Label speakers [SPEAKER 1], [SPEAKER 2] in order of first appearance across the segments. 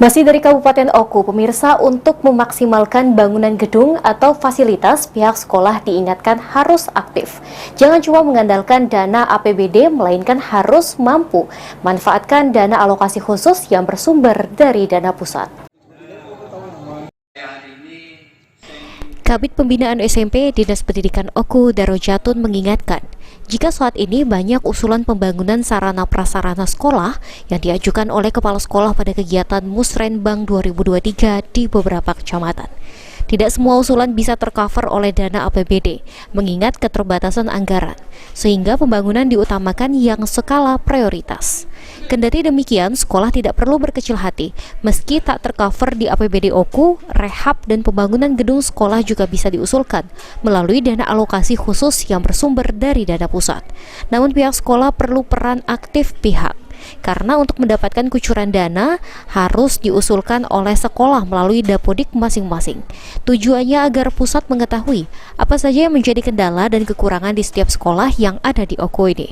[SPEAKER 1] Masih dari Kabupaten Oku, pemirsa, untuk memaksimalkan bangunan gedung atau fasilitas, pihak sekolah diingatkan harus aktif. Jangan cuma mengandalkan dana APBD, melainkan harus mampu manfaatkan dana alokasi khusus yang bersumber dari dana pusat. Kabid Pembinaan SMP Dinas Pendidikan Oku Darojatun mengingatkan, jika saat ini banyak usulan pembangunan sarana prasarana sekolah yang diajukan oleh Kepala Sekolah pada kegiatan Musrenbang 2023 di beberapa kecamatan. Tidak semua usulan bisa tercover oleh dana APBD, mengingat keterbatasan anggaran, sehingga pembangunan diutamakan yang skala prioritas. Kendati demikian, sekolah tidak perlu berkecil hati. Meski tak tercover di APBD Oku, rehab dan pembangunan gedung sekolah juga bisa diusulkan melalui dana alokasi khusus yang bersumber dari dana pusat. Namun pihak sekolah perlu peran aktif pihak, karena untuk mendapatkan kucuran dana harus diusulkan oleh sekolah melalui dapodik masing-masing. Tujuannya agar pusat mengetahui apa saja yang menjadi kendala dan kekurangan di setiap sekolah yang ada di Oku ini.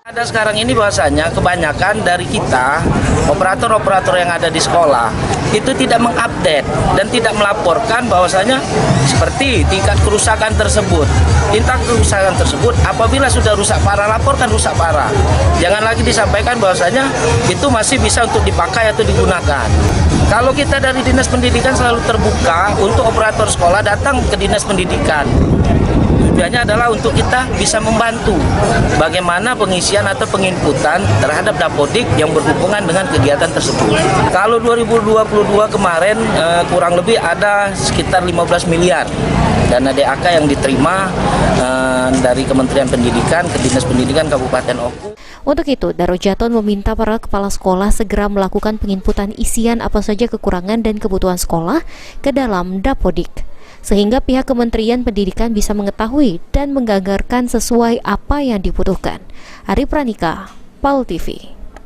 [SPEAKER 2] Ada sekarang ini bahwasanya kebanyakan dari kita, operator-operator yang ada di sekolah, itu tidak mengupdate dan tidak melaporkan bahwasanya seperti tingkat kerusakan tersebut. Tingkat kerusakan tersebut apabila sudah rusak parah, laporkan rusak parah. Jangan lagi disampaikan bahwasanya itu masih bisa untuk dipakai atau digunakan. Kalau kita dari Dinas Pendidikan selalu terbuka untuk operator sekolah datang ke Dinas Pendidikan. Tujuannya adalah untuk kita bisa membantu bagaimana pengisian atau penginputan terhadap dapodik yang berhubungan dengan kegiatan tersebut. Kalau 2022 kemarin kurang lebih ada sekitar 15 miliar dana DAK yang diterima dari Kementerian Pendidikan ke Dinas Pendidikan Kabupaten Oku.
[SPEAKER 1] Untuk itu, Darojatun meminta para kepala sekolah segera melakukan penginputan isian apa saja kekurangan dan kebutuhan sekolah ke dalam dapodik, sehingga pihak Kementerian Pendidikan bisa mengetahui dan menganggarkan sesuai apa yang dibutuhkan. Ari Pranika, PAL TV.